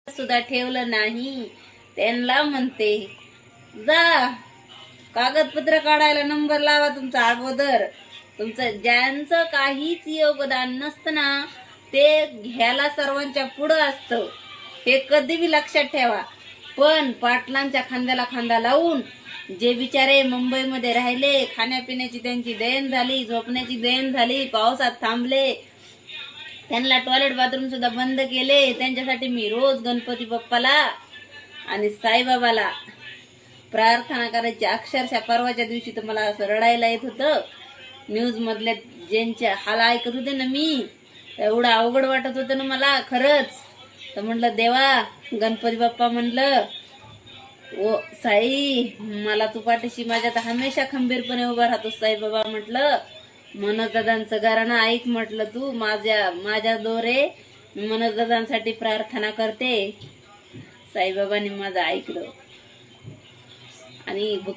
सुद्धा ठेवलं नाही. त्यांना म्हणते जा कागदपत्र काढायला नंबर लावा तुमचा अगोदर. तुमचं ज्यांचं काहीच योगदान नसतं ना ते घ्यायला सर्वांच्या पुढं असतं, हे कधी बी लक्षात ठेवा. पण पाटलांच्या खांद्याला खांदा लावून जे बिचारे मुंबईमध्ये राहिले, खाण्यापिण्याची त्यांची देण झाली, झोपण्याची देण झाली, पावसात थांबले, त्यांना टॉयलेट बाथरूम सुद्धा बंद केले, त्यांच्यासाठी मी रोज गणपती बाप्पाला आणि साईबाबाला प्रार्थना करायची. अक्षरशः परवाच्या दिवशी तर मला असं रडायला येत होतं. न्यूज मधल्या ज्यांचे हाल ऐकत होते ना मी, एवढं अवघड वाटत होतं ना मला खरंच. तर म्हणलं देवा गणपती बाप्पा, म्हणलं ओ साई, मला तू पाठीशी माझ्या तर हमेशा खंबीरपणे उभा राहतो साईबाबा. म्हटलं मनोज दादांचं गाणं ऐक, म्हटलं तू माझ्या दोरे मनोज दादांसाठी प्रार्थना करते. साईबाबांनी माझं ऐकलं आणि